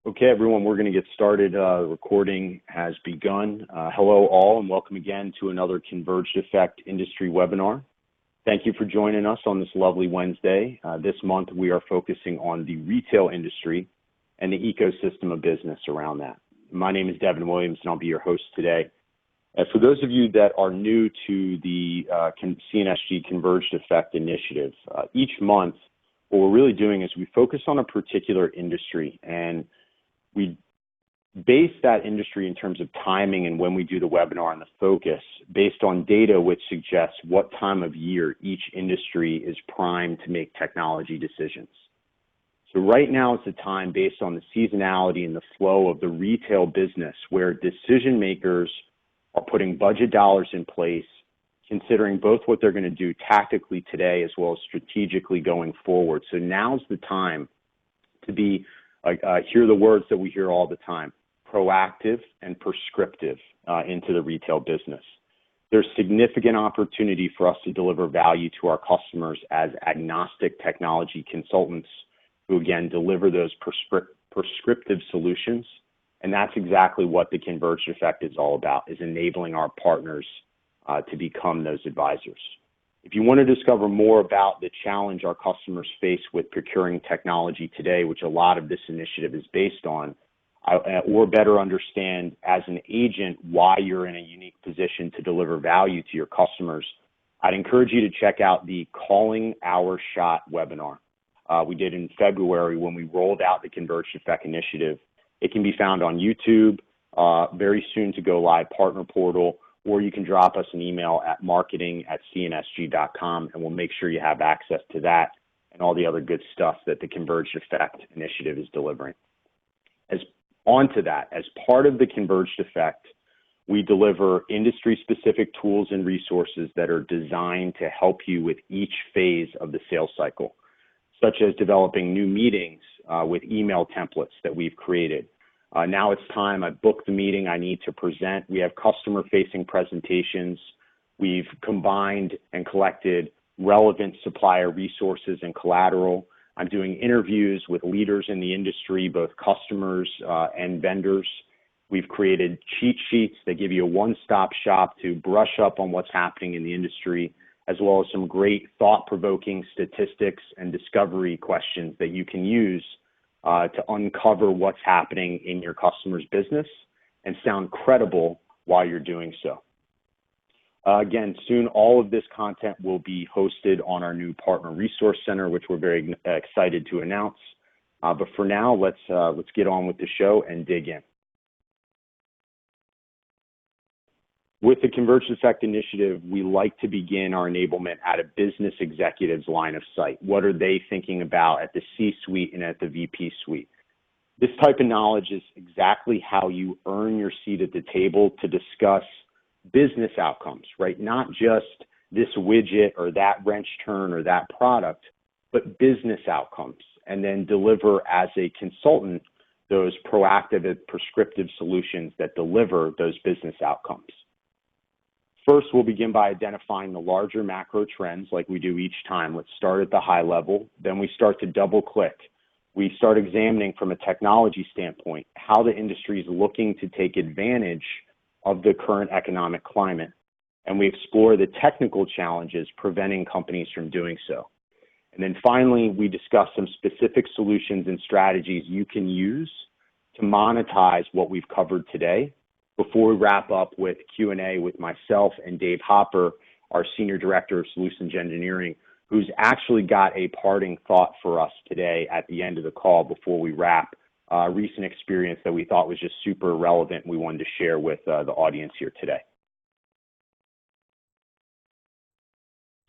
Okay, everyone, we're going to get started. Recording has begun. Hello, all, and welcome again to another Converged Effect industry webinar. Thank you for joining us on this lovely Wednesday. This month, we are focusing on the retail industry and the ecosystem of business around that. My name is Devin Williams, and I'll be your host today. For those of you that are new to the CNSG Converged Effect initiative, each month, what we're really doing is we focus on a particular industry, and we base that industry in terms of timing and when we do the webinar and the focus based on data which suggests what time of year each industry is primed to make technology decisions. So right now is the time based on the seasonality and the flow of the retail business where decision makers are putting budget dollars in place, considering both what they're going to do tactically today as well as strategically going forward. So now's the time to be hear the words that we hear all the time, proactive and prescriptive into the retail business. There's significant opportunity for us to deliver value to our customers as agnostic technology consultants who, again, deliver those prescriptive solutions. And that's exactly what the Converged Effect is all about, is enabling our partners to become those advisors. If you want to discover more about the challenge our customers face with procuring technology today, which a lot of this initiative is based on, or better understand as an agent why you're in a unique position to deliver value to your customers, I'd encourage you to check out the Calling Our Shot webinar we did in February when we rolled out the Converged Effect initiative. It can be found on YouTube, very soon to go live partner portal, or you can drop us an email at marketing@cnsg.com, and we'll make sure you have access to that and all the other good stuff that the Converged Effect initiative is delivering. As part of the Converged Effect, we deliver industry-specific tools and resources that are designed to help you with each phase of the sales cycle, such as developing new meetings with email templates that we've created. Now it's time, I've booked the meeting I need to present. We have customer-facing presentations. We've combined and collected relevant supplier resources and collateral. I'm doing interviews with leaders in the industry, both customers and vendors. We've created cheat sheets that give you a one-stop shop to brush up on what's happening in the industry, as well as some great thought-provoking statistics and discovery questions that you can use to uncover what's happening in your customer's business and sound credible while you're doing so. Again, soon all of this content will be hosted on our new Partner Resource Center, which we're very excited to announce. But for now, let's get on with the show and dig in. With the Converged Effect initiative, we like to begin our enablement at a business executive's line of sight. What are they thinking about at the C-suite and at the VP suite? This type of knowledge is exactly how you earn your seat at the table to discuss business outcomes, right? Not just this widget or that wrench turn or that product, but business outcomes, and then deliver as a consultant those proactive and prescriptive solutions that deliver those business outcomes. First, we'll begin by identifying the larger macro trends like we do each time. Let's start at the high level. Then we start to double click. We start examining from a technology standpoint how the industry is looking to take advantage of the current economic climate. And we explore the technical challenges preventing companies from doing so. And then finally, we discuss some specific solutions and strategies you can use to monetize what we've covered today, before we wrap up with Q&A with myself and Dave Hopper, our Senior Director of Solutions Engineering, who's actually got a parting thought for us today at the end of the call before we wrap, a recent experience that we thought was just super relevant and we wanted to share with the audience here today.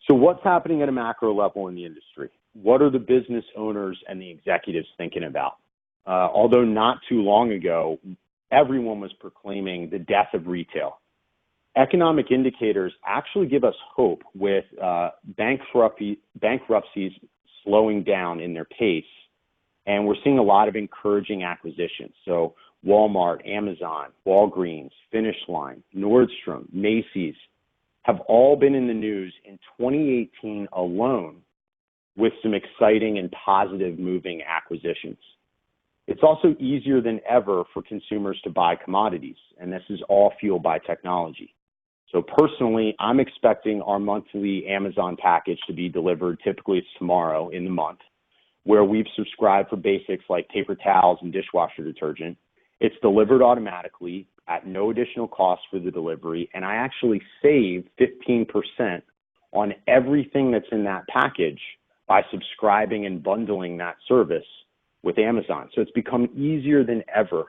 So what's happening at a macro level in the industry? What are the business owners and the executives thinking about? Although not too long ago, everyone was proclaiming the death of retail. Economic indicators actually give us hope with bankruptcies slowing down in their pace, and we're seeing a lot of encouraging acquisitions. So Walmart, Amazon, Walgreens, Finish Line, Nordstrom, Macy's have all been in the news in 2018 alone with some exciting and positive moving acquisitions. It's also easier than ever for consumers to buy commodities, and this is all fueled by technology. So personally, I'm expecting our monthly Amazon package to be delivered, typically it's tomorrow in the month, where we've subscribed for basics like paper towels and dishwasher detergent. It's delivered automatically at no additional cost for the delivery, and I actually save 15% on everything that's in that package by subscribing and bundling that service with Amazon. So it's become easier than ever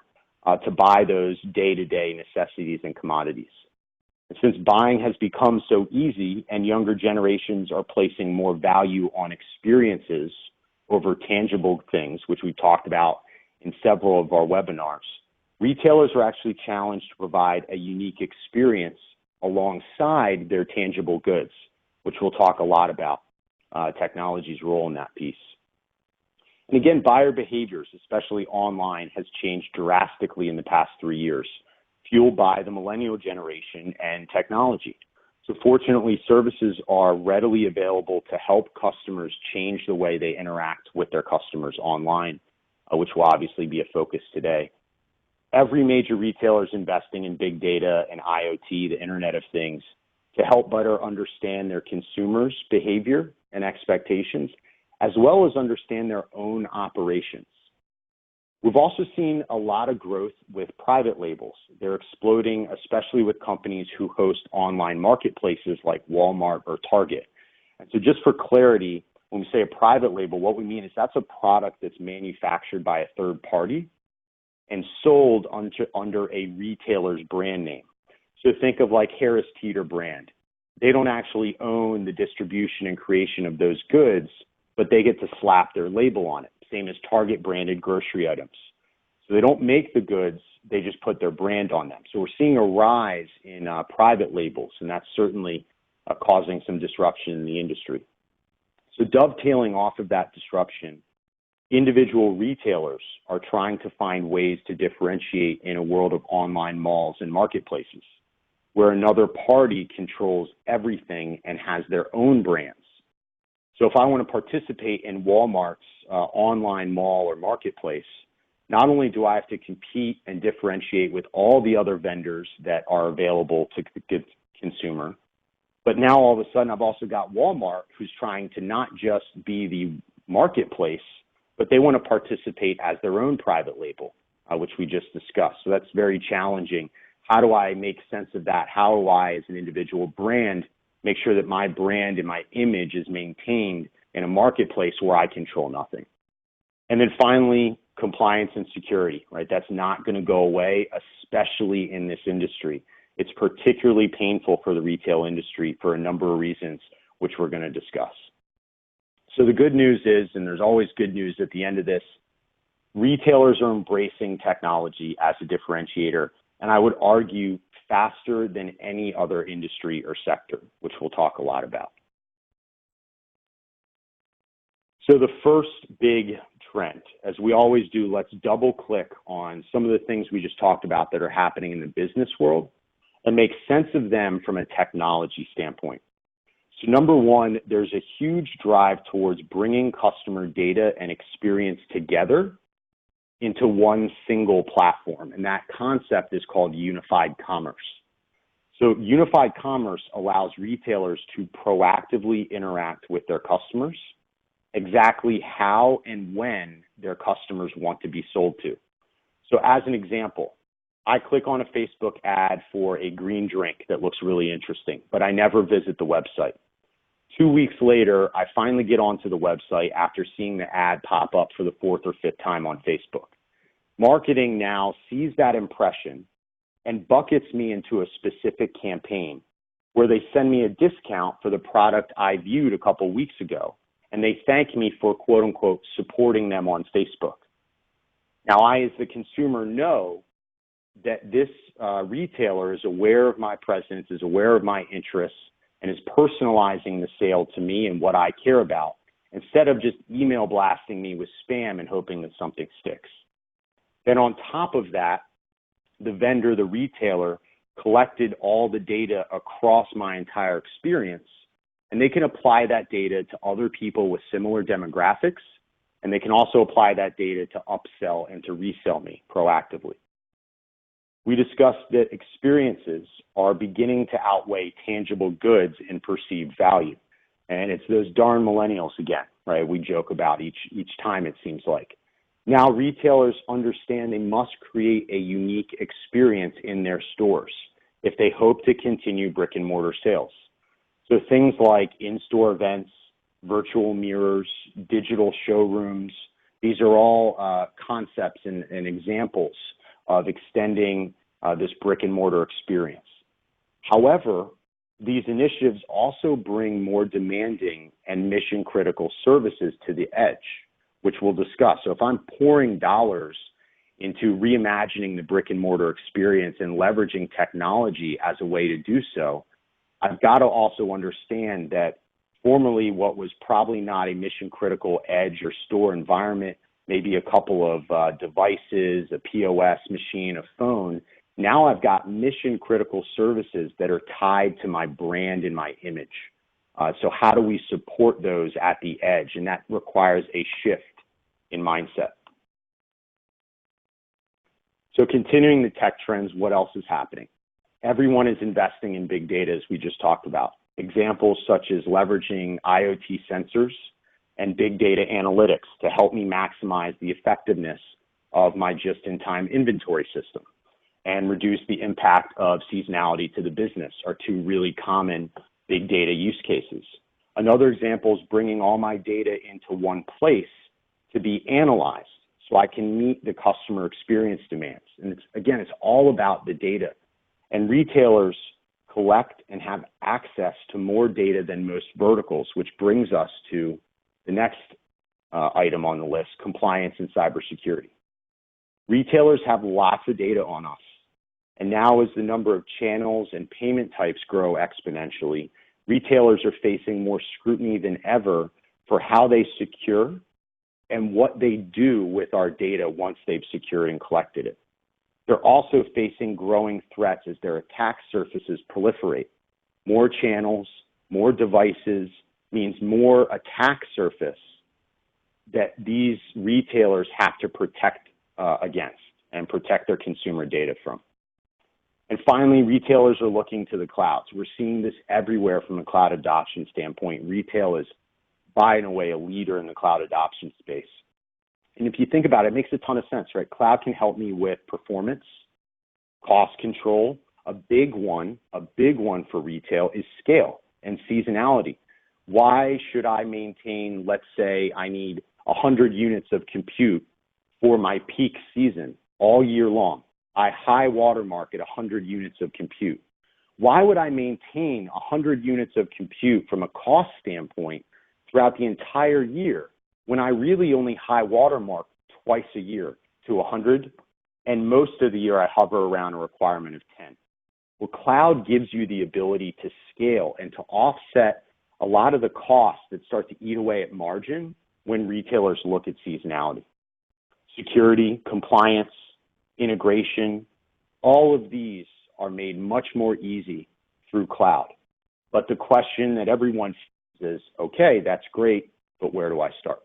to buy those day-to-day necessities and commodities. And since buying has become so easy and younger generations are placing more value on experiences over tangible things, which we talked about in several of our webinars, retailers are actually challenged to provide a unique experience alongside their tangible goods, which we'll talk a lot about technology's role in that piece. And again, buyer behaviors, especially online, has changed drastically in the past 3 years, fueled by the millennial generation and technology. So fortunately, services are readily available to help customers change the way they interact with their customers online, which will obviously be a focus today. Every major retailer is investing in big data and IoT, the Internet of Things, to help better understand their consumers' behavior and expectations, as well as understand their own operations. We've also seen a lot of growth with private labels. They're exploding, especially with companies who host online marketplaces like Walmart or Target. And so just for clarity, when we say a private label, what we mean is that's a product that's manufactured by a third party and sold under a retailer's brand name. So think of like Harris Teeter brand. They don't actually own the distribution and creation of those goods, but they get to slap their label on it, same as Target branded grocery items. So they don't make the goods, they just put their brand on them. So we're seeing a rise in private labels, and that's certainly causing some disruption in the industry. So dovetailing off of that disruption, individual retailers are trying to find ways to differentiate in a world of online malls and marketplaces, where another party controls everything and has their own brands. So if I want to participate in Walmart's online mall or marketplace, not only do I have to compete and differentiate with all the other vendors that are available to the consumer, but now all of a sudden I've also got Walmart who's trying to not just be the marketplace, but they want to participate as their own private label, which we just discussed. So that's very challenging. How do I make sense of that? How do I, as an individual brand, make sure that my brand and my image is maintained in a marketplace where I control nothing? And then finally, compliance and security, right? That's not going to go away, especially in this industry. It's particularly painful for the retail industry for a number of reasons, which we're going to discuss. So the good news is, and there's always good news at the end of this, retailers are embracing technology as a differentiator, and I would argue faster than any other industry or sector, which we'll talk a lot about. So the first big trend, as we always do, let's double click on some of the things we just talked about that are happening in the business world and make sense of them from a technology standpoint. So number one, there's a huge drive towards bringing customer data and experience together into one single platform, and that concept is called unified commerce. So unified commerce allows retailers to proactively interact with their customers exactly how and when their customers want to be sold to. So as an example, I click on a Facebook ad for a green drink that looks really interesting, but I never visit the website. 2 weeks later, I finally get onto the website after seeing the ad pop up for the fourth or fifth time on Facebook. Marketing now sees that impression and buckets me into a specific campaign where they send me a discount for the product I viewed a couple weeks ago, and they thank me for, quote unquote, supporting them on Facebook. Now, I, as the consumer, know that this retailer is aware of my presence, is aware of my interests, and is personalizing the sale to me and what I care about, instead of just email blasting me with spam and hoping that something sticks. Then on top of that, the vendor, the retailer, collected all the data across my entire experience, and they can apply that data to other people with similar demographics And they can also apply that data to upsell and to resell me proactively. We discussed that experiences are beginning to outweigh tangible goods in perceived value. And it's those darn millennials again, right? We joke about each time, it seems like. Now retailers understand they must create a unique experience in their stores if they hope to continue brick and mortar sales. So things like in-store events, virtual mirrors, digital showrooms, these are all concepts and examples of extending this brick and mortar experience. However, these initiatives also bring more demanding and mission critical services to the edge, which we'll discuss. So if I'm pouring dollars into reimagining the brick and mortar experience and leveraging technology as a way to do so, I've got to also understand that formerly what was probably not a mission critical edge or store environment, maybe a couple of devices, a POS machine, a phone, now I've got mission critical services that are tied to my brand and my image. So how do we support those at the edge? And that requires a shift in mindset. So continuing the tech trends, what else is happening? Everyone is investing in big data, as we just talked about. Examples such as leveraging IoT sensors and big data analytics to help me maximize the effectiveness of my just-in-time inventory system and reduce the impact of seasonality to the business are two really common big data use cases. Another example is bringing all my data into one place to be analyzed so I can meet the customer experience demands. And it's all about the data. And retailers collect and have access to more data than most verticals, which brings us to the next item on the list, compliance and cybersecurity. Retailers have lots of data on us. And now as the number of channels and payment types grow exponentially, retailers are facing more scrutiny than ever for how they secure and what they do with our data once they've secured and collected it. They're also facing growing threats as their attack surfaces proliferate. More channels, more devices means more attack surface that these retailers have to protect against and protect their consumer data from. And finally, retailers are looking to the clouds. We're seeing this everywhere from a cloud adoption standpoint. Retail is, by and away, a leader in the cloud adoption space. And if you think about it, it makes a ton of sense, right? Cloud can help me with performance, cost control. A big one for retail is scale and seasonality. Why should I maintain, let's say I need 100 units of compute for my peak season all year long? I high watermark at 100 units of compute. Why would I maintain 100 units of compute from a cost standpoint throughout the entire year when I really only high watermark twice a year to 100, and most of the year I hover around a requirement of 10? Well, cloud gives you the ability to scale and to offset a lot of the costs that start to eat away at margin when retailers look at seasonality. Security, compliance, integration, all of these are made much more easy through cloud. But the question that everyone is, okay, that's great, but where do I start?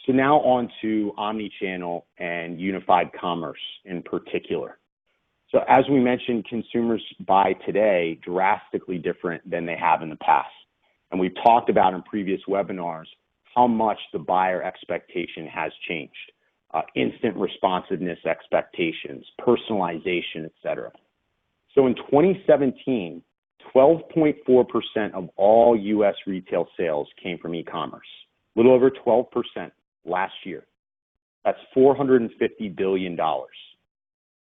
So now on to omnichannel and unified commerce in particular. So as we mentioned, consumers buy today drastically different than they have in the past. And we've talked about in previous webinars how much the buyer expectation has changed. Instant responsiveness expectations, personalization, et cetera. So in 2017, 12.4% of all U.S. retail sales came from e-commerce, a little over 12% last year. That's $450 billion.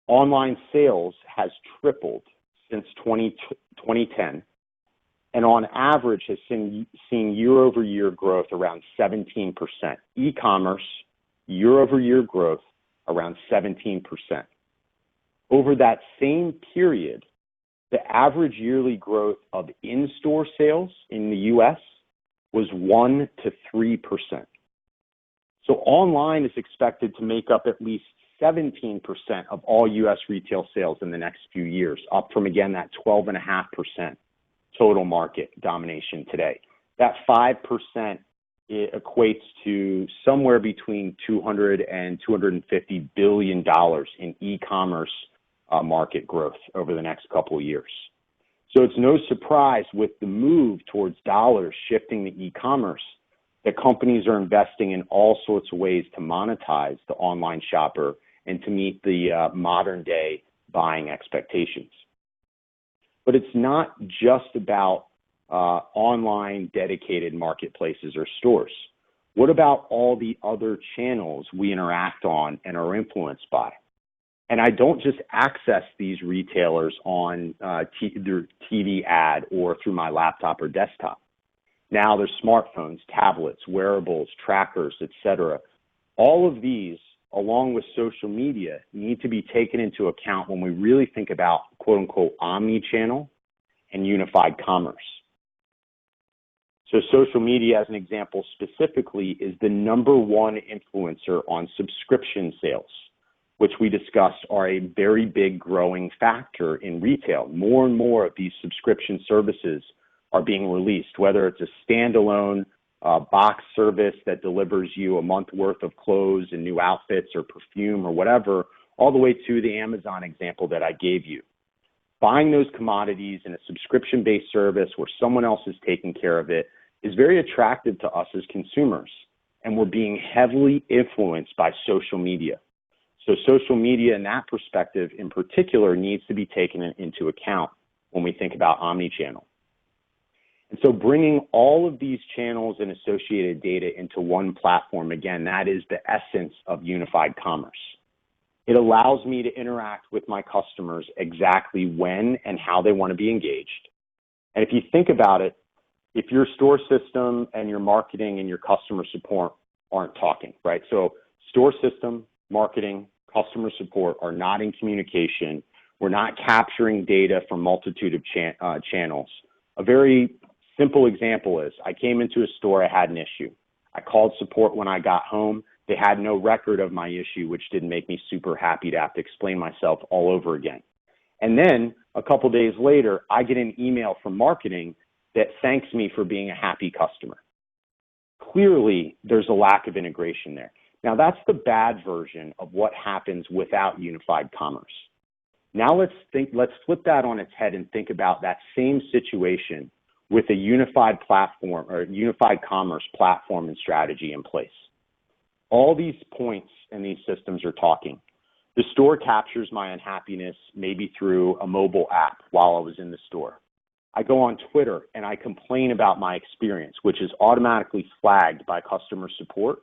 Online sales has tripled since 2010, and on average has seen year-over-year growth around 17%. E-commerce, year-over-year growth around 17%. Over that same period, the average yearly growth of in-store sales in the U.S. was 1 to 3%. So online is expected to make up at least 17% of all U.S. retail sales in the next few years, up from, again, that 12.5% total market domination today. That 5% equates to somewhere between $200 and $250 billion in e-commerce market growth over the next couple of years. So it's no surprise with the move towards dollars shifting to e-commerce that companies are investing in all sorts of ways to monetize the online shopper and to meet the modern day buying expectations. But it's not just about online dedicated marketplaces or stores. What about all the other channels we interact on and are influenced by? And I don't just access these retailers on their TV ad or through my laptop or desktop. Now there's smartphones, tablets, wearables, trackers, etc. All of these, along with social media, need to be taken into account when we really think about quote-unquote omni-channel and unified commerce. So social media, as an example specifically, is the #1 influencer on subscription sales, which we discussed are a very big growing factor in retail. More and more of these subscription services are being released, whether it's a standalone box service that delivers you a month worth of clothes and new outfits or perfume or whatever, all the way to the Amazon example that I gave you. Buying those commodities in a subscription-based service where someone else is taking care of it is very attractive to us as consumers, and we're being heavily influenced by social media. So social media in that perspective in particular needs to be taken into account when we think about omnichannel. And so bringing all of these channels and associated data into one platform, again, that is the essence of unified commerce. It allows me to interact with my customers exactly when and how they want to be engaged. And if you think about it, if your store system and your marketing and your customer support aren't talking, right? So store system, marketing, customer support are not in communication. We're not capturing data from multitude of channels. A very simple example is I came into a store, I had an issue. I called support when I got home. They had no record of my issue, which didn't make me super happy to have to explain myself all over again. And then a couple days later, I get an email from marketing that thanks me for being a happy customer. Clearly, there's a lack of integration there. Now, that's the bad version of what happens without unified commerce. Now let's flip that on its head and think about that same situation with a unified platform or unified commerce platform and strategy in place. All these points and these systems are talking. The store captures my unhappiness maybe through a mobile app while I was in the store. I go on Twitter and I complain about my experience, which is automatically flagged by customer support,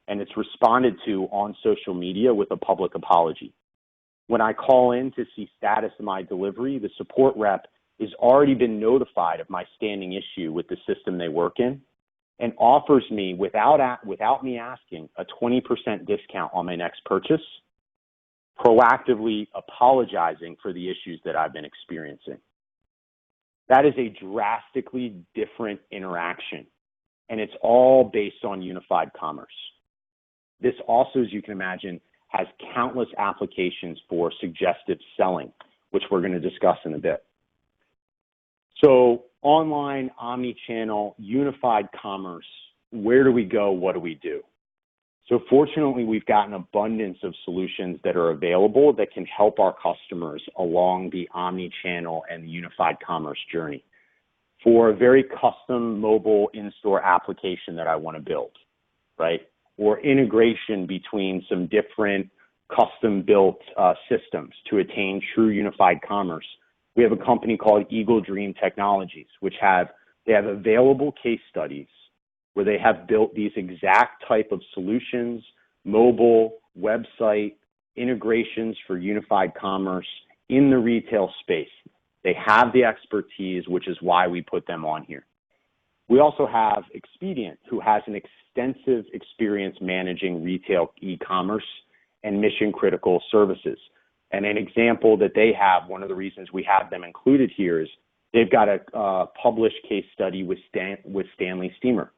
and it's responded to on social media with a public apology. When I call in to see status of my delivery, the support rep has already been notified of my standing issue with the system they work in and offers me, without me asking, a 20% discount on my next purchase, proactively apologizing for the issues that I've been experiencing. That is a drastically different interaction, and it's all based on unified commerce. This also, as you can imagine, has countless applications for suggestive selling, which we're going to discuss in a bit. So online, omni-channel, unified commerce, where do we go? What do we do? So fortunately, we've got an abundance of solutions that are available that can help our customers along the omni-channel and the unified commerce journey. For a very custom mobile in-store application that I want to build, right? Or integration between some different custom-built systems to attain true unified commerce. We have a company called Eagle Dream Technologies, which have available case studies where they have built these exact type of solutions, mobile, website, integrations for unified commerce in the retail space. They have the expertise, which is why we put them on here. We also have Expedient, who has an extensive experience managing retail e-commerce and mission-critical services. And an example that they have, one of the reasons we have them included here is they've got a published case study with Stanley Steamer,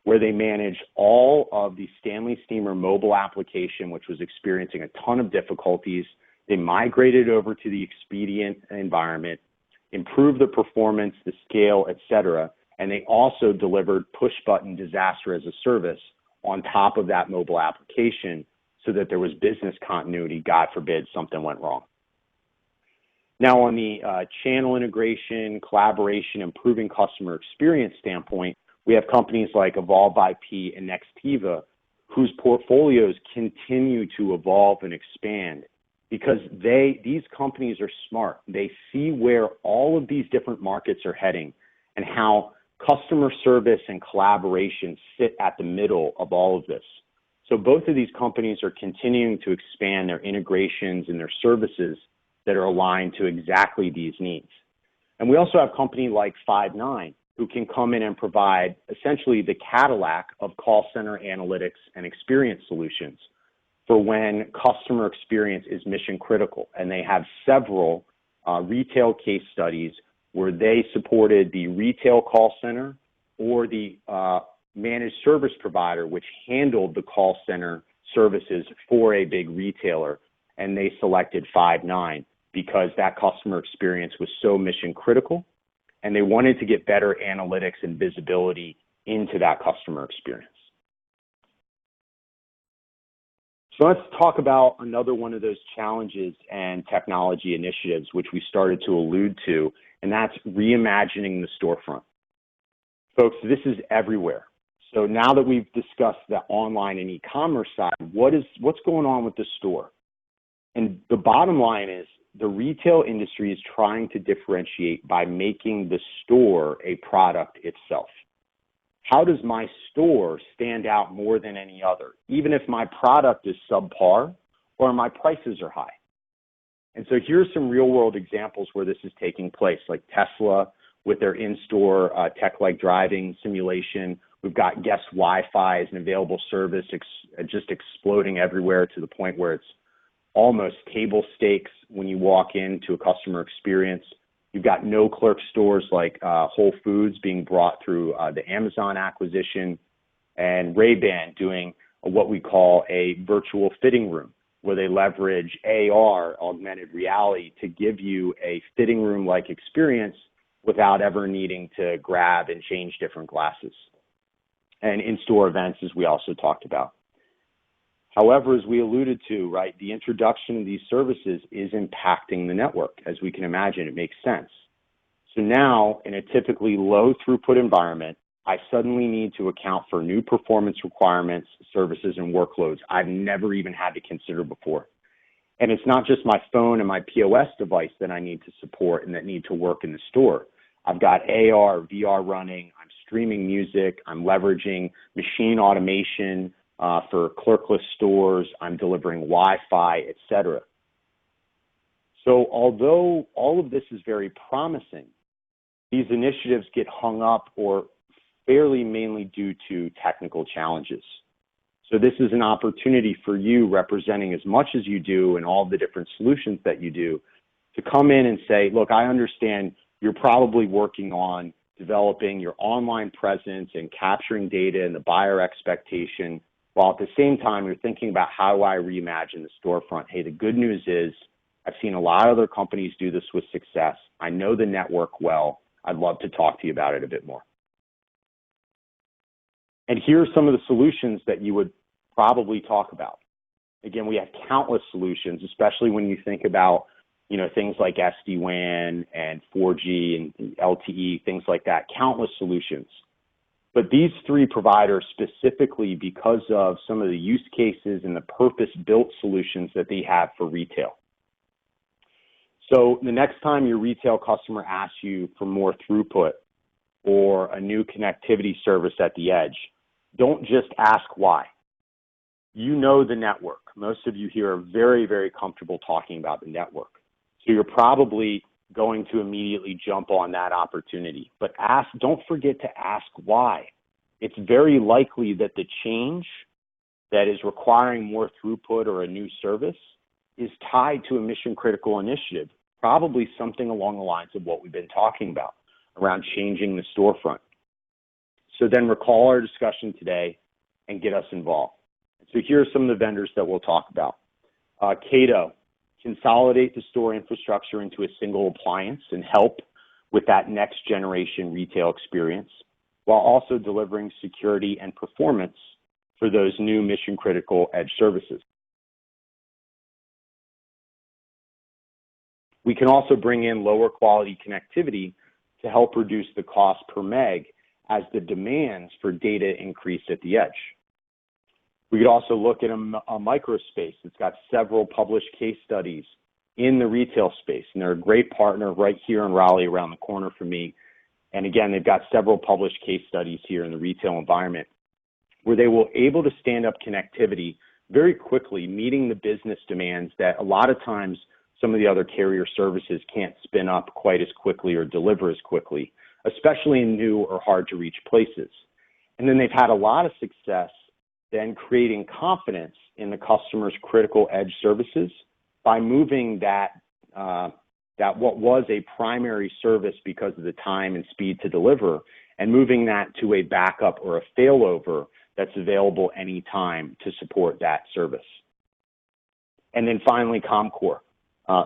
where they manage all of the Stanley Steamer mobile application, which was experiencing a ton of difficulties. They migrated over to the Expedient environment. improve the performance, the scale, et cetera. And they also delivered push-button disaster as a service on top of that mobile application so that there was business continuity, God forbid something went wrong. Now, on the channel integration, collaboration, improving customer experience standpoint, we have companies like Evolve IP and Nextiva, whose portfolios continue to evolve and expand because these companies are smart. They see where all of these different markets are heading and how customer service and collaboration sit at the middle of all of this. So both of these companies are continuing to expand their integrations and their services that are aligned to exactly these needs. And we also have a company like Five9 who can come in and provide essentially the Cadillac of call center analytics and experience solutions for when customer experience is mission critical. And they have several retail case studies where they supported the retail call center or the managed service provider, which handled the call center services for a big retailer. And they selected Five9 because that customer experience was so mission critical. And they wanted to get better analytics and visibility into that customer experience. So let's talk about another one of those challenges and technology initiatives, which we started to allude to, and that's reimagining the storefront. Folks, this is everywhere. So now that we've discussed the online and e-commerce side, what's going on with the store? And the bottom line is the retail industry is trying to differentiate by making the store a product itself. How does my store stand out more than any other, even if my product is subpar or my prices are high? And so here's some real-world examples where this is taking place, like Tesla with their in-store tech-like driving simulation. We've got guest Wi-Fi as an available service just exploding everywhere to the point where it's almost table stakes when you walk into a customer experience. You've got no-clerk stores like Whole Foods being brought through the Amazon acquisition, and Ray-Ban doing what we call a virtual fitting room, where they leverage AR, augmented reality, to give you a fitting room-like experience without ever needing to grab and change different glasses. And in-store events, as we also talked about. However, as we alluded to, right, the introduction of these services is impacting the network. As we can imagine, it makes sense. So now, in a typically low throughput environment, I suddenly need to account for new performance requirements, services, and workloads I've never even had to consider before. And it's not just my phone and my POS device that I need to support and that need to work in the store. I've got AR, VR running, I'm streaming music, I'm leveraging machine automation, for clerkless stores, I'm delivering Wi-Fi, et cetera. So although all of this is very promising, these initiatives get hung up or fairly mainly due to technical challenges. So this is an opportunity for you, representing as much as you do and all the different solutions that you do, to come in and say, look, I understand you're probably working on developing your online presence and capturing data and the buyer expectation, while at the same time, you're thinking about how do I reimagine the storefront. Hey, the good news is I've seen a lot of other companies do this with success. I know the network well. I'd love to talk to you about it a bit more. And here are some of the solutions that you would probably talk about. Again, we have countless solutions, especially when you think about, things like SD-WAN and 4G and LTE, things like that, countless solutions. But these three providers specifically because of some of the use cases and the purpose-built solutions that they have for retail. So the next time your retail customer asks you for more throughput or a new connectivity service at the edge, don't just ask why. You know the network. Most of you here are very, very comfortable talking about the network. So you're probably going to immediately jump on that opportunity. But don't forget to ask why. It's very likely that the change that is requiring more throughput or a new service is tied to a mission critical initiative, probably something along the lines of what we've been talking about around changing the storefront. So then recall our discussion today and get us involved. So here are some of the vendors that we'll talk about. Cato, consolidate the store infrastructure into a single appliance and help with that next generation retail experience, while also delivering security and performance for those new mission critical edge services. We can also bring in lower quality connectivity to help reduce the cost per meg as the demands for data increase at the edge. We could also look at a microspace that's got several published case studies in the retail space, and they're a great partner right here in Raleigh around the corner from me. And again, they've got several published case studies here in the retail environment where they were able to stand up connectivity very quickly, meeting the business demands that a lot of times some of the other carrier services can't spin up quite as quickly or deliver as quickly, especially in new or hard to reach places. And then they've had a lot of success then creating confidence in the customer's critical edge services by moving that what was a primary service because of the time and speed to deliver, and moving that to a backup or a failover that's available anytime to support that service. And then finally, ComCore.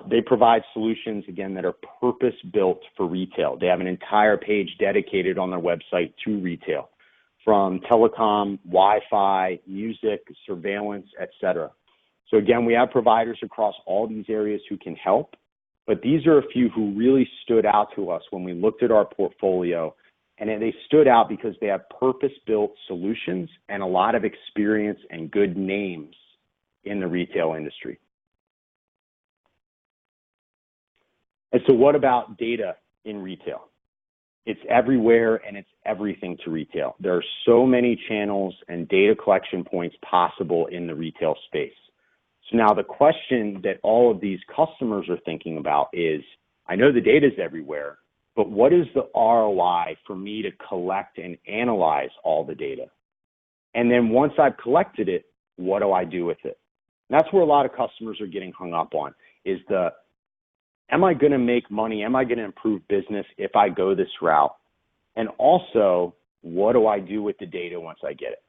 They provide solutions, again, that are purpose-built for retail. They have an entire page dedicated on their website to retail, from telecom, Wi-Fi, music, surveillance, et cetera. So again, we have providers across all these areas who can help, but these are a few who really stood out to us when we looked at our portfolio, and they stood out because they have purpose-built solutions and a lot of experience and good names in the retail industry. And so what about data in retail? It's everywhere and it's everything to retail. There are so many channels and data collection points possible in the retail space. So now the question that all of these customers are thinking about is, I know the data is everywhere, but what is the ROI for me to collect and analyze all the data? And then once I've collected it, what do I do with it? And that's where a lot of customers are getting hung up on, is am I going to make money? Am I going to improve business if I go this route? And also, what do I do with the data once I get it?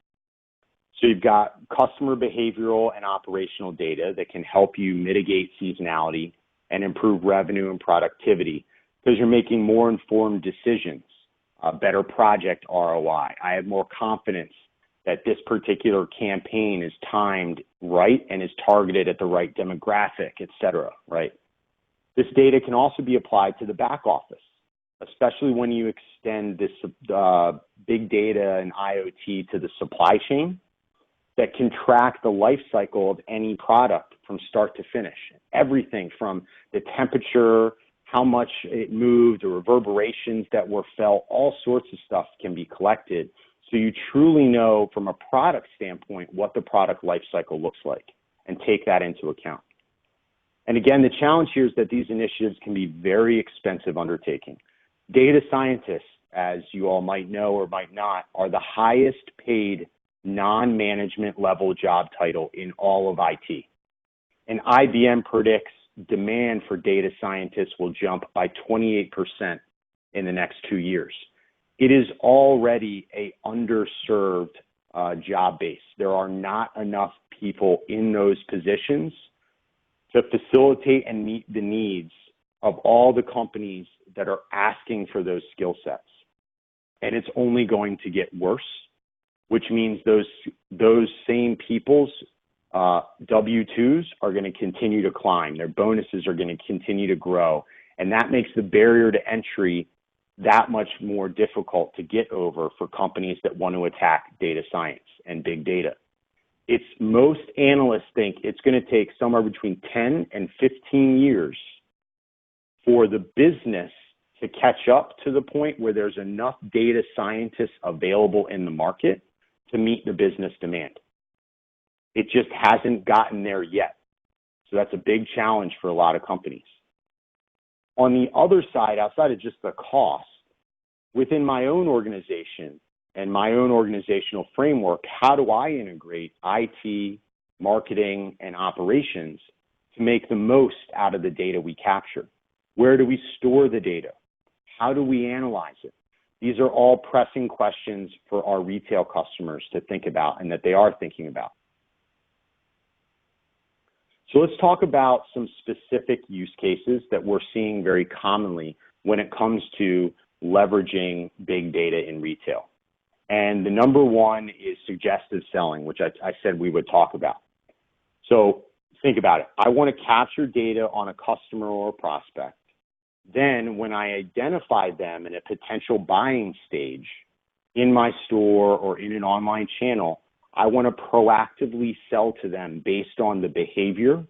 So you've got customer behavioral and operational data that can help you mitigate seasonality and improve revenue and productivity because you're making more informed decisions, better project ROI. I have more confidence that this particular campaign is timed right and is targeted at the right demographic, et cetera, right? This data can also be applied to the back office, especially when you extend this big data and IoT to the supply chain that can track the life cycle of any product from start to finish. Everything from the temperature, how much it moved, the reverberations that were felt, all sorts of stuff can be collected. So you truly know from a product standpoint what the product life cycle looks like and take that into account. And again, the challenge here is that these initiatives can be very expensive undertaking. Data scientists, as you all might know or might not, are the highest paid non-management level job title in all of IT. And IBM predicts demand for data scientists will jump by 28% in the next 2 years. It is already an underserved job base. There are not enough people in those positions to facilitate and meet the needs of all the companies that are asking for those skill sets. And it's only going to get worse, which means those same people's W-2s are going to continue to climb. Their bonuses are going to continue to grow. And that makes the barrier to entry that much more difficult to get over for companies that want to attack data science and big data. Most analysts think it's going to take somewhere between 10 and 15 years for the business to catch up to the point where there's enough data scientists available in the market to meet the business demand. It just hasn't gotten there yet. So that's a big challenge for a lot of companies. On the other side, outside of just the cost, within my own organization and my own organizational framework, how do I integrate IT, marketing, and operations to make the most out of the data we capture? Where do we store the data? How do we analyze it? These are all pressing questions for our retail customers to think about and that they are thinking about. So let's talk about some specific use cases that we're seeing very commonly, when it comes to leveraging big data in retail. And the number one is suggestive selling, which I said we would talk about. So think about it. I want to capture data on a customer or a prospect. Then when I identify them in a potential buying stage in my store or in an online channel, I want to proactively sell to them based on the behavior,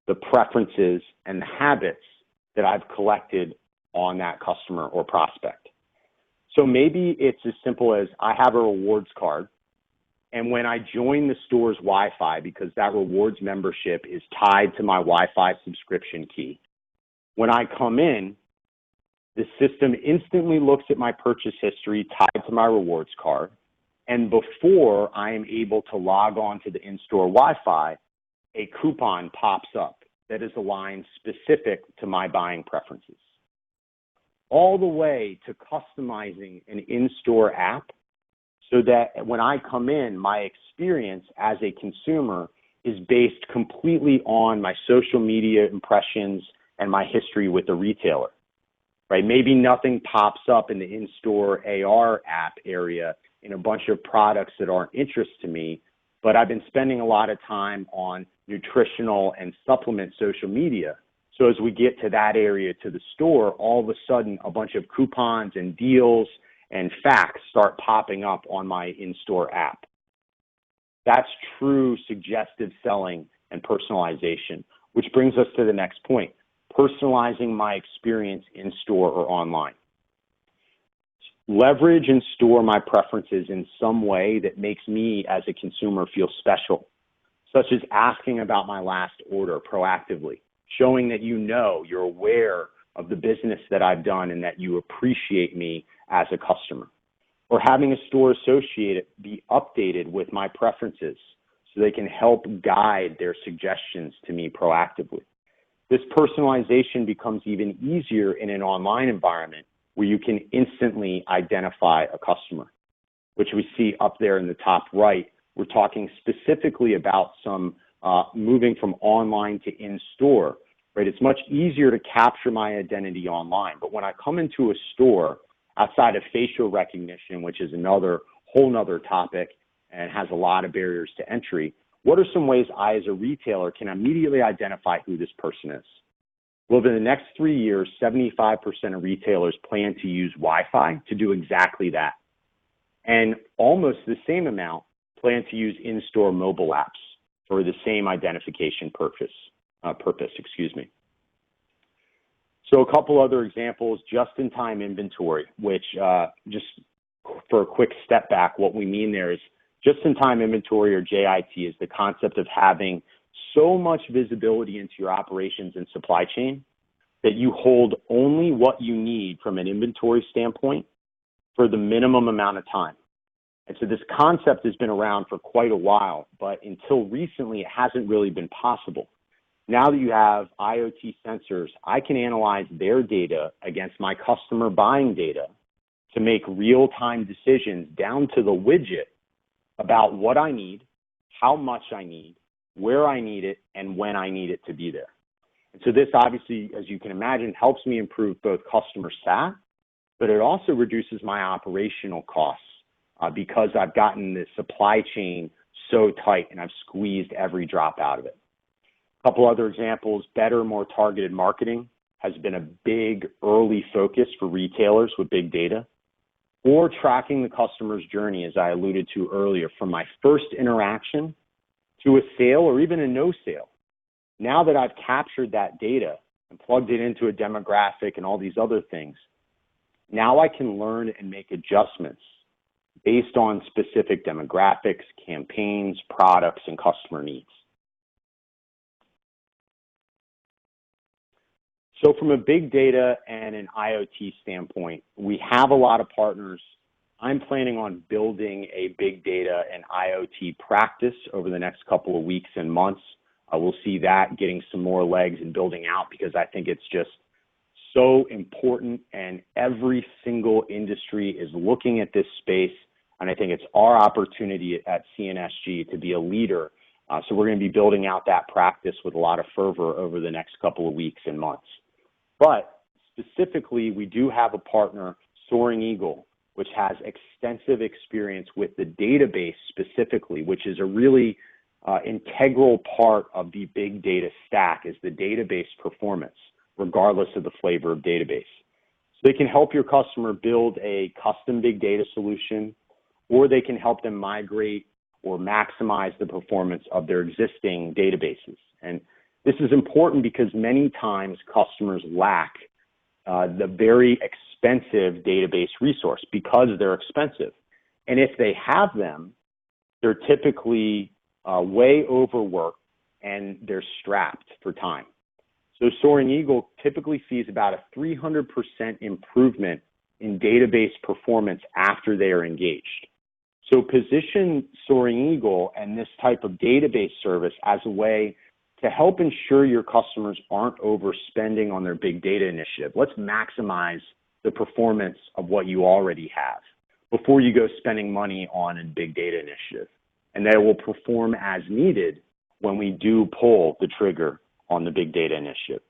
the preferences, and the habits that I've collected on that customer or prospect. So maybe it's as simple as I have a rewards card, and when I join the store's Wi-Fi, because that rewards membership is tied to my Wi-Fi subscription key, when I come in, the system instantly looks at my purchase history tied to my rewards card, and before I am able to log on to the in-store Wi-Fi, a coupon pops up that is aligned specific to my buying preferences. All the way to customizing an in-store app so that when I come in, my experience as a consumer is based completely on my social media impressions and my history with the retailer, right? Maybe nothing pops up in the in-store AR app area in a bunch of products that aren't interest to me, but I've been spending a lot of time on nutritional and supplement social media. So as we get to that area to the store, all of a sudden a bunch of coupons and deals and facts start popping up on my in-store app. That's true suggestive selling and personalization, which brings us to the next point, personalizing my experience in store or online. Leverage and store my preferences in some way that makes me as a consumer feel special, such as asking about my last order proactively, showing that you're aware of the business that I've done and that you appreciate me as a customer, or having a store associate be updated with my preferences so they can help guide their suggestions to me proactively. This personalization becomes even easier in an online environment where you can instantly identify a customer, which we see up there in the top right. We're talking specifically about some moving from online to in-store, right? It's much easier to capture my identity online, but when I come into a store, outside of facial recognition, which is another whole nother topic and has a lot of barriers to entry, what are some ways I, as a retailer, can immediately identify who this person is? Well, over the next 3 years, 75% of retailers plan to use Wi-Fi to do exactly that. And almost the same amount plan to use in-store mobile apps for the same identification purpose. So a couple other examples, just-in-time inventory, which just for a quick step back, what we mean there is just-in-time inventory, or JIT, is the concept of having so much visibility into your operations and supply chain that you hold only what you need from an inventory standpoint for the minimum amount of time. And so this concept has been around for quite a while, but until recently, it hasn't really been possible. Now that you have IoT sensors, I can analyze their data against my customer buying data to make real-time decisions down to the widget about what I need, how much I need, where I need it, and when I need it to be there. And so this obviously, as you can imagine, helps me improve both customer sat, but it also reduces my operational costs because I've gotten the supply chain so tight and I've squeezed every drop out of it. A couple other examples, better, more targeted marketing has been a big early focus for retailers with big data, or tracking the customer's journey, as I alluded to earlier, from my first interaction to a sale or even a no sale. Now that I've captured that data and plugged it into a demographic and all these other things, now I can learn and make adjustments based on specific demographics, campaigns, products, and customer needs. So from a big data and an IoT standpoint, we have a lot of partners. I'm planning on building a big data and IoT practice over the next couple of weeks and months. We'll see that getting some more legs and building out because I think it's just so important, and every single industry is looking at this space, and I think it's our opportunity at CNSG to be a leader. So we're going to be building out that practice with a lot of fervor over the next couple of weeks and months. But Specifically, we do have a partner, Soaring Eagle, which has extensive experience with the database specifically, which is a really integral part of the big data stack, is the database performance, regardless of the flavor of database. So they can help your customer build a custom big data solution, or they can help them migrate or maximize the performance of their existing databases. And this is important because many times customers lack the very expensive database resource because they're expensive. And if they have them, they're typically way overworked and they're strapped for time. So Soaring Eagle typically sees about a 300% improvement in database performance after they are engaged. So position Soaring Eagle and this type of database service as a way to help ensure your customers aren't overspending on their big data initiative. Let's maximize the performance of what you already have before you go spending money on a big data initiative. And that will perform as needed when we do pull the trigger on the big data initiative.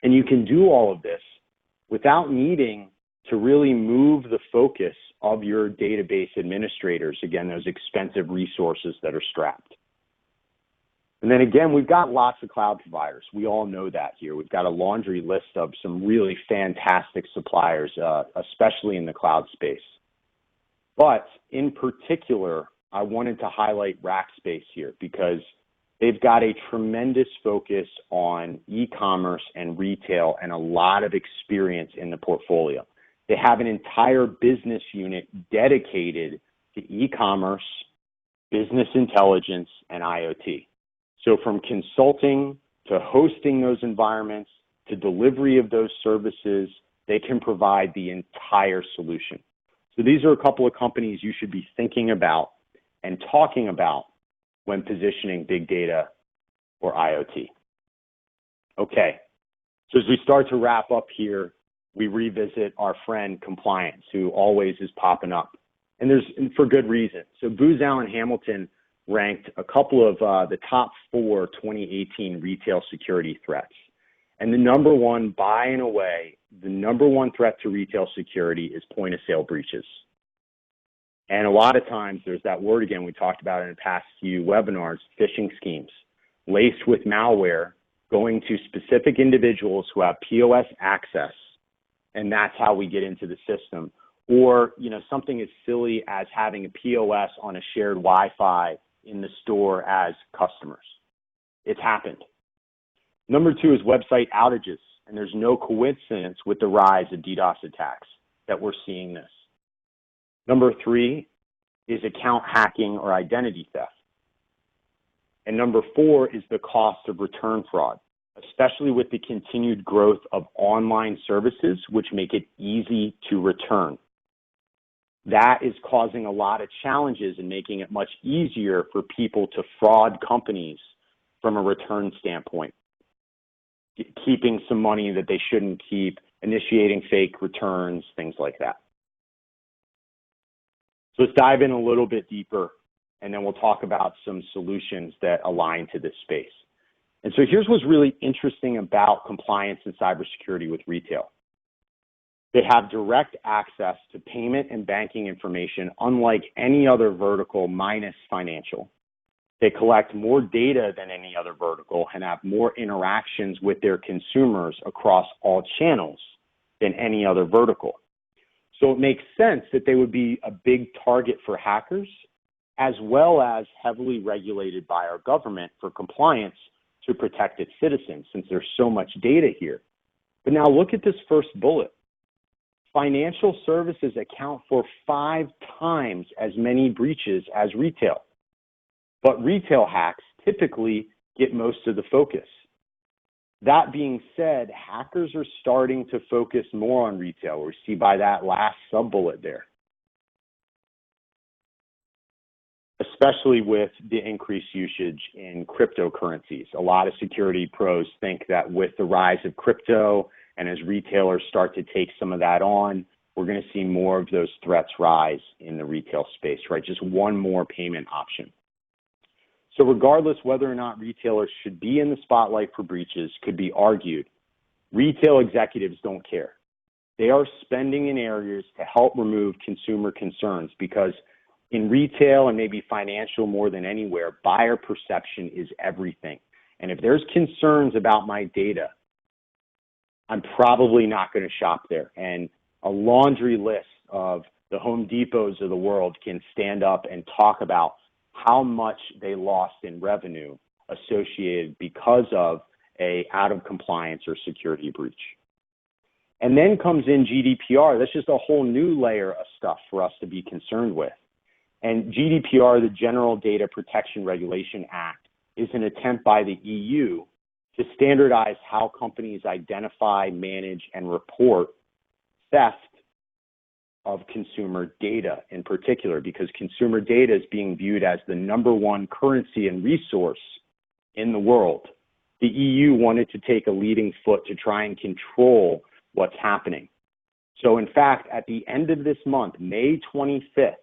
And you can do all of this without needing to really move the focus of your database administrators, again, those expensive resources that are strapped. And then again, we've got lots of cloud providers. We all know that here. We've got a laundry list of some really fantastic suppliers, especially in the cloud space. But in particular, I wanted to highlight Rackspace here because they've got a tremendous focus on e-commerce and retail and a lot of experience in the portfolio. They have an entire business unit dedicated to e-commerce, business intelligence, and IoT. So from consulting to hosting those environments to delivery of those services, they can provide the entire solution. So these are a couple of companies you should be thinking about and talking about when positioning big data or IoT. Okay, so as we start to wrap up here, we revisit our friend compliance, who always is popping up, and for good reason. So Booz Allen Hamilton ranked a couple of the top 4 2018 retail security threats. And the number one, by and away, the number one threat to retail security is point of sale breaches. And a lot of times there's that word again we talked about in the past few webinars, phishing schemes, laced with malware going to specific individuals who have POS access, and that's how we get into the system. Or, something as silly as having a POS on a shared Wi-Fi in the store as customers. It's happened. Number 2 is website outages, and there's no coincidence with the rise of DDoS attacks that we're seeing this. Number 3 is account hacking or identity theft. And number 4 is the cost of return fraud, especially with the continued growth of online services, which make it easy to return. That is causing a lot of challenges and making it much easier for people to fraud companies from a return standpoint, keeping some money that they shouldn't keep, initiating fake returns, things like that. So let's dive in a little bit deeper, and then we'll talk about some solutions that align to this space. And so here's what's really interesting about compliance and cybersecurity with retail. They have direct access to payment and banking information unlike any other vertical minus financial. They collect more data than any other vertical and have more interactions with their consumers across all channels than any other vertical. So it makes sense that they would be a big target for hackers, as well as heavily regulated by our government for compliance to protect its citizens, since there's so much data here. But now look at this first bullet. Financial services account for 5 times as many breaches as retail. But retail hacks typically get most of the focus. That being said, hackers are starting to focus more on retail. We see by that last sub-bullet there, especially with the increased usage in cryptocurrencies. A lot of security pros think that with the rise of crypto and as retailers start to take some of that on, we're going to see more of those threats rise in the retail space, right? Just one more payment option. So regardless whether or not retailers should be in the spotlight for breaches could be argued, Retail executives don't care. They are spending in areas to help remove consumer concerns because in retail and maybe financial more than anywhere, buyer perception is everything. And if there's concerns about my data, I'm probably not going to shop there. And a laundry list of the Home Depots of the world can stand up and talk about how much they lost in revenue associated because of a out of compliance or security breach. And then comes in GDPR. That's just a whole new layer of stuff for us to be concerned with. And GDPR, the General Data Protection Regulation Act, is an attempt by the EU to standardize how companies identify, manage, and report theft of consumer data in particular, because consumer data is being viewed as the number one currency and resource in the world. The EU wanted to take a leading foot to try and control what's happening. So in fact, at the end of this month, May 25th,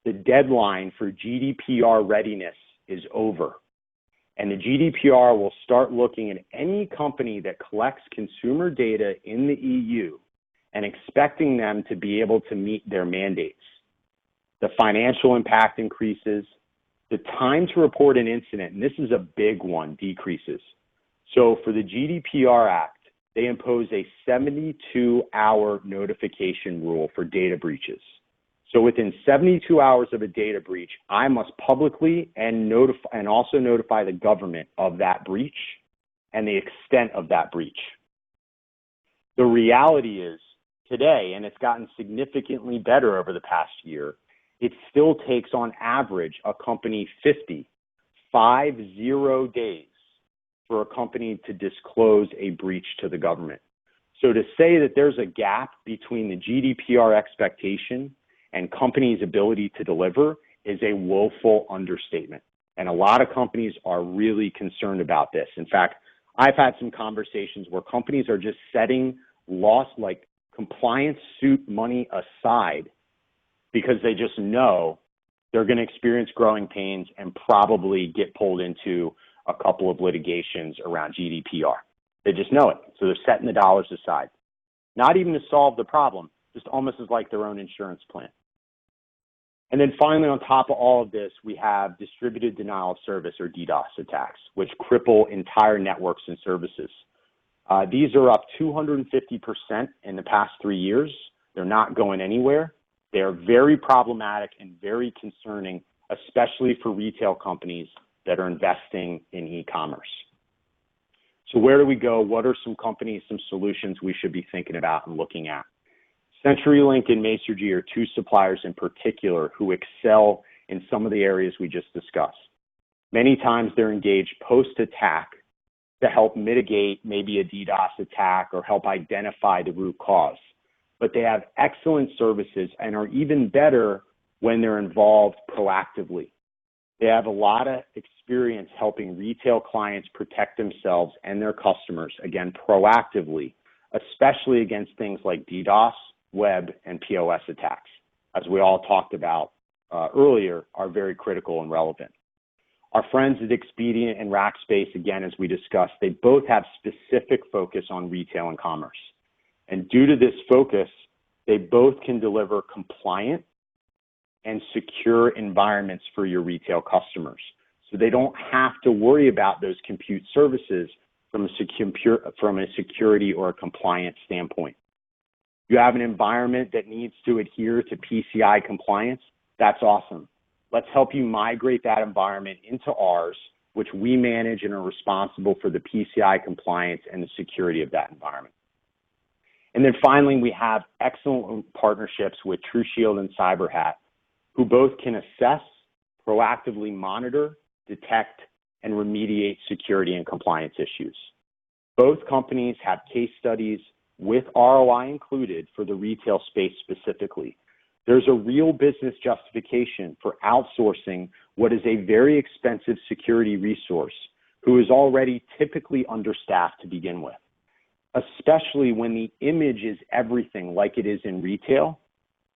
the deadline for GDPR readiness is over. And the GDPR will start looking at any company that collects consumer data in the EU and expecting them to be able to meet their mandates. The financial impact increases. The time to report an incident, and this is a big one, decreases. So for the GDPR Act, they impose a 72-hour notification rule for data breaches. So within 72 hours of a data breach, I must publicly and also notify the government of that breach and the extent of that breach. The reality is today, and it's gotten significantly better over the past year, it still takes on average a company 50 days for a company to disclose a breach to the government. So to say that there's a gap between the GDPR expectation and companies' ability to deliver is a woeful understatement. And a lot of companies are really concerned about this. In fact, I've had some conversations where companies are just setting compliance suit money aside because they just know they're going to experience growing pains and probably get pulled into a couple of litigations around GDPR. They just know it. So they're setting the dollars aside. Not even to solve the problem, just almost as like their own insurance plan. And then finally, on top of all of this, we have distributed denial of service or DDoS attacks, which cripple entire networks and services. These are up 250% in the past 3 years. They're not going anywhere. They are very problematic and very concerning, especially for retail companies that are investing in e-commerce. So where do we go? What are some companies, some solutions we should be thinking about and looking at? CenturyLink and Masergy are two suppliers in particular who excel in some of the areas we just discussed. Many times they're engaged post-attack to help mitigate maybe a DDoS attack or help identify the root cause. But they have excellent services and are even better when they're involved proactively. They have a lot of experience helping retail clients protect themselves and their customers, again, proactively, especially against things like DDoS, web, and POS attacks, as we all talked about earlier, are very critical and relevant. Our friends at Expedient and Rackspace, again, as we discussed, they both have specific focus on retail and commerce. And due to this focus, they both can deliver compliant and secure environments for your retail customers. So they don't have to worry about those compute services from a security or a compliance standpoint. You have an environment that needs to adhere to PCI compliance, that's awesome. Let's help you migrate that environment into ours, which we manage and are responsible for the PCI compliance and the security of that environment. And then finally, we have excellent partnerships with TruShield and CyberHat, who both can assess, proactively monitor, detect, and remediate security and compliance issues. Both companies have case studies with ROI included for the retail space specifically. There's a real business justification for outsourcing what is a very expensive security resource who is already typically understaffed to begin with, especially when the image is everything like it is in retail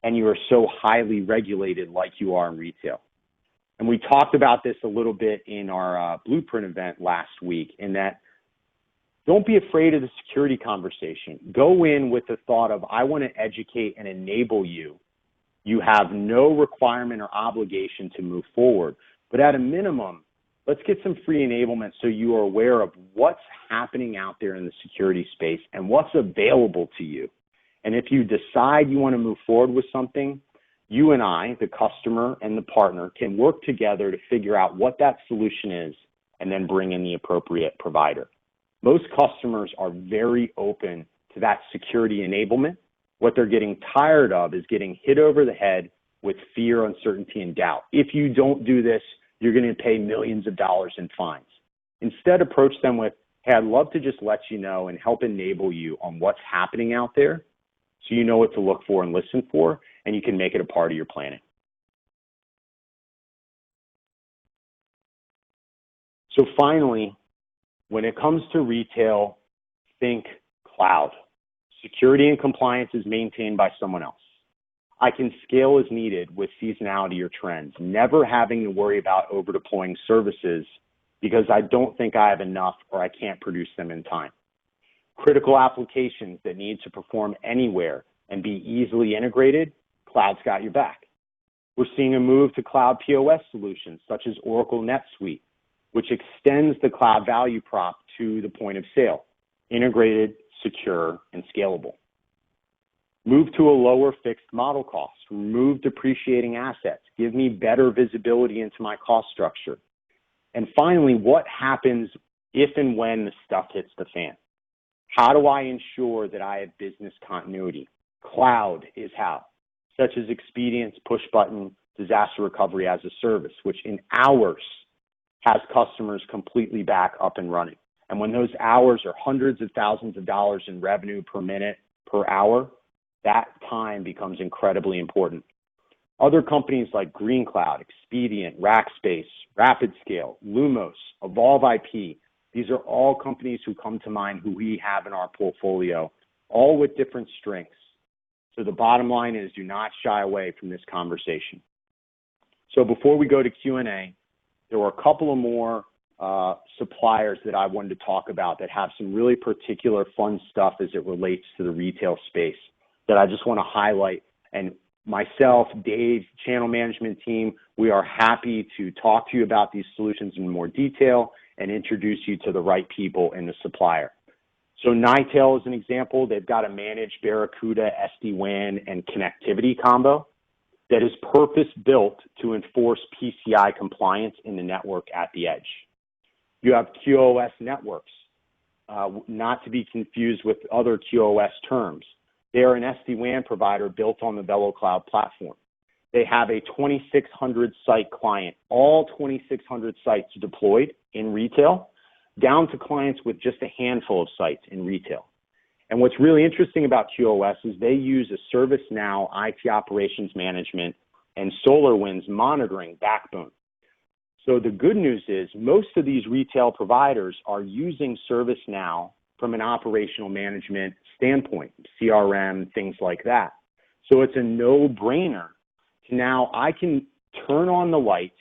and you are so highly regulated like you are in retail. And we talked about this a little bit in our Blueprint event last week, in that Don't be afraid of the security conversation. Go in with the thought of, I want to educate and enable you. You have no requirement or obligation to move forward. But at a minimum, let's get some free enablement so you are aware of what's happening out there in the security space and what's available to you. And if you decide you want to move forward with something, you and I, the customer and the partner, can work together to figure out what that solution is and then bring in the appropriate provider. Most customers are very open to that security enablement. What they're getting tired of is getting hit over the head with fear, uncertainty, and doubt. If you don't do this, you're going to pay millions of dollars in fines. Instead, approach them with, hey, I'd love to just let you know and help enable you on what's happening out there so you know what to look for and listen for, and you can make it a part of your planning. So finally, when it comes to retail, think cloud. Security and compliance is maintained by someone else. I can scale as needed with seasonality or trends, never having to worry about over-deploying services because I don't think I have enough or I can't produce them in time. Critical applications that need to perform anywhere and be easily integrated, cloud's got your back. We're seeing a move to cloud POS solutions such as Oracle NetSuite, which extends the cloud value prop to the point of sale, integrated, secure, and scalable. Move to a lower fixed model cost, remove depreciating assets, give me better visibility into my cost structure. And finally, what happens if and when the stuff hits the fan? How do I ensure that I have business continuity? Cloud is how, such as Expedient's push button disaster recovery as a service, which in hours has customers completely back up and running. And when those hours are hundreds of thousands of dollars in revenue per minute, per hour, that time becomes incredibly important. Other companies like Green Cloud, Expedient, Rackspace, RapidScale, Lumos, Evolve IP, these are all companies who come to mind who we have in our portfolio, all with different strengths. So the bottom line is do not shy away from this conversation. So before we go to Q&A, there were a couple of more suppliers that I wanted to talk about that have some really particular fun stuff as it relates to the retail space that I just want to highlight. And myself, Dave, channel management team, we are happy to talk to you about these solutions in more detail and introduce you to the right people in the supplier. So Nitel is an example. They've got a managed Barracuda SD-WAN and connectivity combo that is purpose-built to enforce PCI compliance in the network at the edge. You have QoS networks, not to be confused with other QoS terms. They are an SD-WAN provider built on the VeloCloud platform. They have a 2,600 site client, all 2,600 sites deployed in retail, down to clients with just a handful of sites in retail. And what's really interesting about QoS is they use a ServiceNow IT operations management and SolarWinds monitoring backbone. So the good news is most of these retail providers are using ServiceNow from an operational management standpoint, CRM, things like that. So it's a no-brainer to now I can turn on the lights,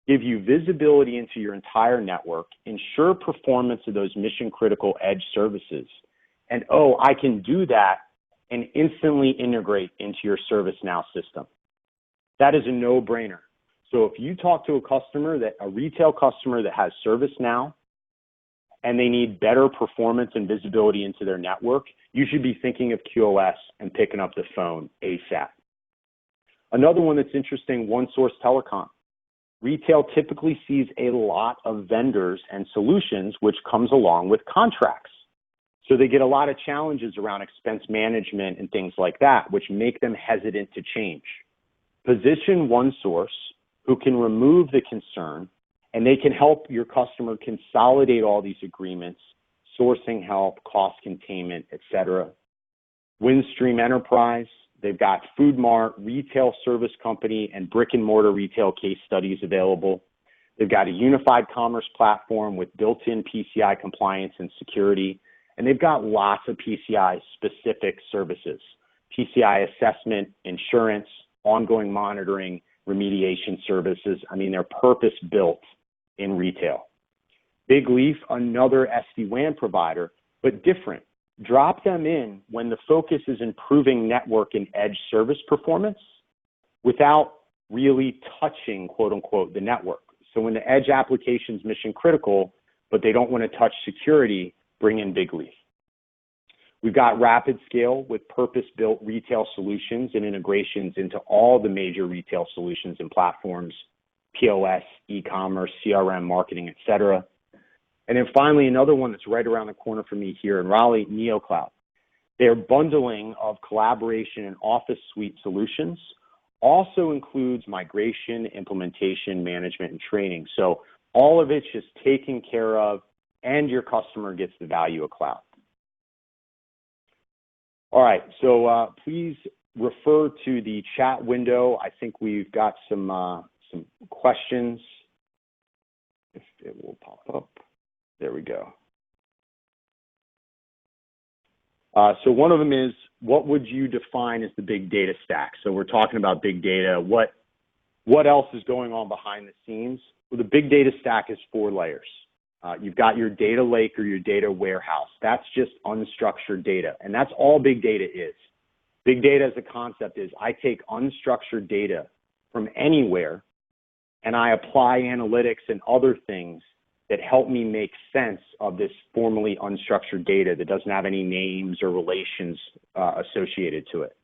give you visibility into your entire network, ensure performance of those mission-critical edge services. And, oh, I can do that and instantly integrate into your ServiceNow system. That is a no-brainer. So if you talk to a retail customer that has ServiceNow and they need better performance and visibility into their network, you should be thinking of QoS and picking up the phone ASAP. Another one that's interesting, OneSource Telecom. Retail typically sees a lot of vendors and solutions, which comes along with contracts. So they get a lot of challenges around expense management and things like that, which make them hesitant to change. Position OneSource, who can remove the concern, and they can help your customer consolidate all these agreements, sourcing help, cost containment, et cetera. Windstream Enterprise, they've got Food Mart, retail service company, and brick and mortar retail case studies available. They've got a unified commerce platform with built-in PCI compliance and security, and they've got lots of PCI-specific services, PCI assessment, insurance, ongoing monitoring, remediation services. I mean, they're purpose-built in retail. Big Leaf, another SD-WAN provider, but different. Drop them in when the focus is improving network and edge service performance without really touching, quote unquote, the network. So when the edge application is mission critical, but they don't want to touch security, bring in Big Leaf. We've got rapid scale with purpose-built retail solutions and integrations into all the major retail solutions and platforms, POS, e-commerce, CRM, marketing, et cetera. And then finally, another one that's right around the corner for me here in Raleigh, NeoCloud. Their bundling of collaboration and office suite solutions also includes migration, implementation, management, and training. So all of it's just taken care of, and your customer gets the value of cloud. All right, so please refer to the chat window. I think we've got some questions. If it will pop up. There we go. So one of them is, what would you define as the big data stack? So we're talking about big data. What else is going on behind the scenes? Well, the big data stack is 4 layers. You've got your data lake or your data warehouse. That's just unstructured data, and that's all big data is. Big data as a concept is I take unstructured data from anywhere, and I apply analytics and other things that help me make sense of this formerly unstructured data that doesn't have any names or relations associated to it.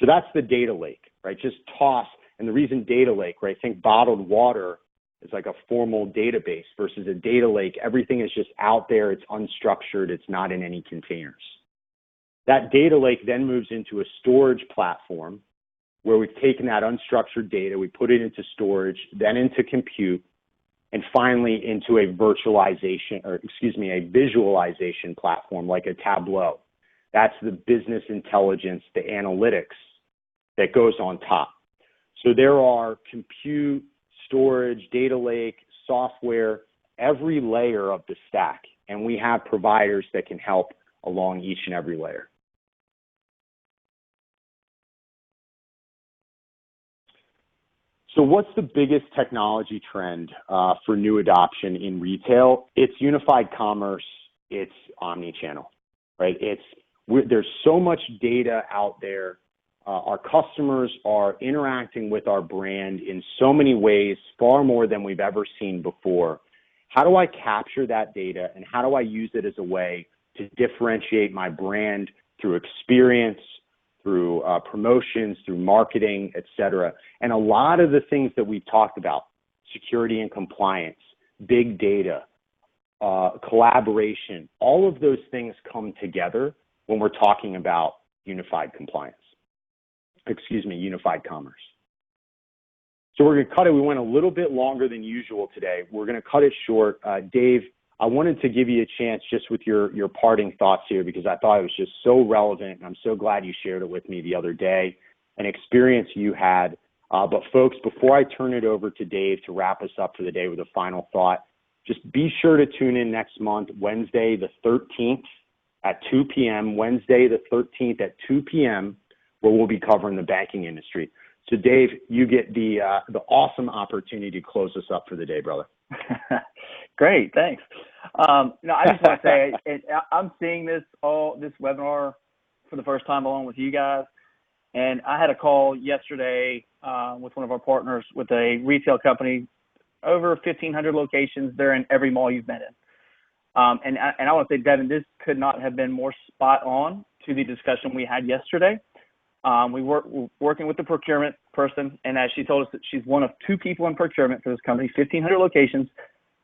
So that's the data lake, right? Just toss, and the reason data lake, right? Think bottled water is like a formal database versus a data lake. Everything is just out there. It's unstructured. It's not in any containers. That data lake then moves into a storage platform where we've taken that unstructured data, we put it into storage, then into compute, and finally into a a visualization platform like a Tableau. That's the business intelligence, the analytics that goes on top. So there are compute, storage, data lake, software, every layer of the stack, and we have providers that can help along each and every layer. So what's the biggest technology trend for new adoption in retail? It's unified commerce, it's omni-channel, right? There's so much data out there. Our customers are interacting with our brand in so many ways, far more than we've ever seen before. How do I capture that data, and how do I use it as a way to differentiate my brand through experience, through promotions, through marketing, et cetera? And a lot of the things that we've talked about, security and compliance, big data, collaboration, all of those things come together when we're talking about unified commerce. So we're going to cut it. We went a little bit longer than usual today. We're going to cut it short. Dave, I wanted to give you a chance just with your parting thoughts here, because I thought it was just so relevant, and I'm so glad you shared it with me the other day, an experience you had. But folks, before I turn it over to Dave to wrap us up for the day with a final thought, just be sure to tune in next month, Wednesday the 13th at 2 p.m., Wednesday the 13th at 2 p.m., where we'll be covering the banking industry. So Dave, you get the awesome opportunity to close us up for the day, brother. Great, thanks. No, I just want to say I'm seeing this webinar for the first time along with you guys, and I had a call yesterday with one of our partners with a retail company, over 1,500 locations. They're in every mall you've been in. And I want to say, Devin, this could not have been more spot on to the discussion we had yesterday. We're working with the procurement person, and as she told us, that she's one of 2 people in procurement for this company, 1,500 locations,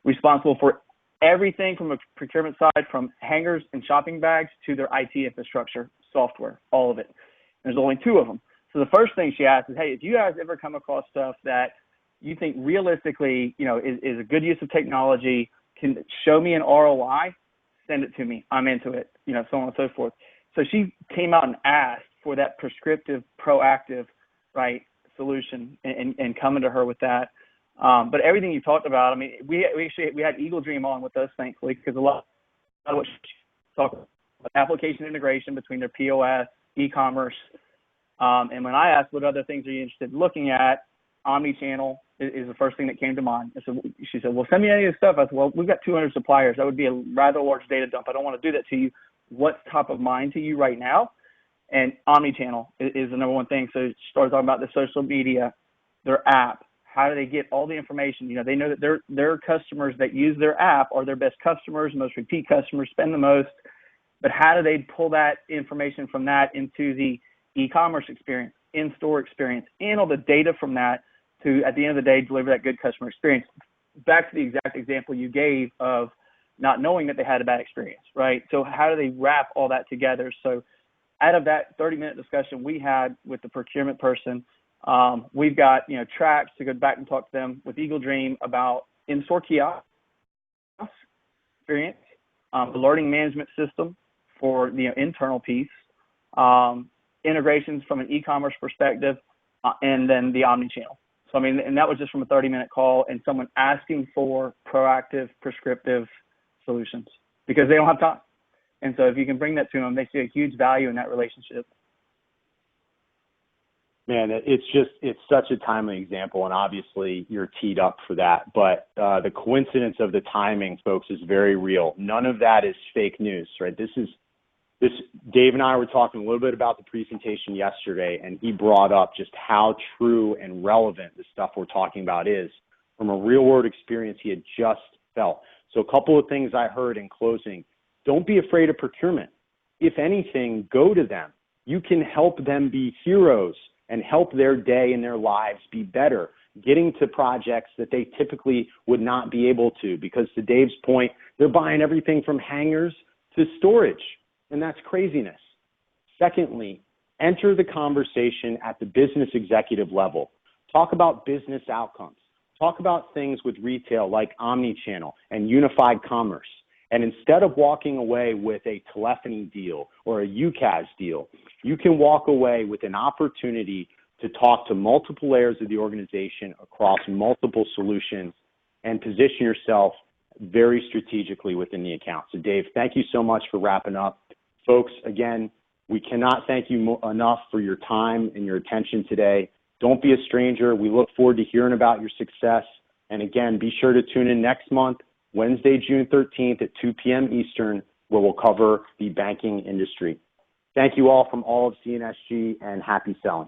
responsible for everything from a procurement side, from hangers and shopping bags to their IT infrastructure, software, all of it. There's only 2 of them. So the first thing she asked is, hey, if you guys ever come across stuff that you think realistically, is a good use of technology, can show me an ROI, send it to me. I'm into it, so on and so forth. So she came out and asked for that prescriptive, proactive, right, solution, and coming to her with that. But everything you talked about, I mean, we had Eagle Dream on with us, thankfully, because a lot of what she talked about, application integration between their POS, e-commerce, and when I asked what other things are you interested in looking at, omni-channel, is the first thing that came to mind. She said, well, send me any of the stuff. I said, well, we've got 200 suppliers. That would be a rather large data dump. I don't want to do that to you. What's top of mind to you right now? And omnichannel is the number one thing. So she started talking about the social media, their app. How do they get all the information? You know, they know that their customers that use their app are their best customers, most repeat customers, spend the most. But how do they pull that information from that into the e-commerce experience, in-store experience, and all the data from that to, at the end of the day, deliver that good customer experience? Back to the exact example you gave of not knowing that they had a bad experience, right? So how do they wrap all that together? So out of that 30-minute discussion we had with the procurement person, we've got, you know, tracks to go back and talk to them with Eagle Dream about in-store kiosk experience, the learning management system for the internal piece, integrations from an e-commerce perspective, and then the omni-channel. So, I mean, and that was just from a 30-minute call and someone asking for proactive, prescriptive solutions because they don't have time. And so if you can bring that to them, they see a huge value in that relationship. Man, it's such a timely example, and obviously you're teed up for that. But the coincidence of the timing, folks, is very real. None of that is fake news, right? Dave and I were talking a little bit about the presentation yesterday, and he brought up just how true and relevant the stuff we're talking about is from a real-world experience he had just felt. So a couple of things I heard in closing. Don't be afraid of procurement. If anything, go to them. You can help them be heroes and help their day and their lives be better, getting to projects that they typically would not be able to, because to Dave's point, they're buying everything from hangers to storage, and that's craziness. Secondly, enter the conversation at the business executive level. Talk about business outcomes. Talk about things with retail like omnichannel and unified commerce. And instead of walking away with a telephony deal or a UCaaS deal, you can walk away with an opportunity to talk to multiple layers of the organization across multiple solutions and position yourself very strategically within the account. So Dave, thank you so much for wrapping up. Folks, again, we cannot thank you enough for your time and your attention today. Don't be a stranger. We look forward to hearing about your success. And again, be sure to tune in next month, Wednesday, June 13th at 2 p.m. Eastern, where we'll cover the banking industry. Thank you all from all of CNSG, and happy selling.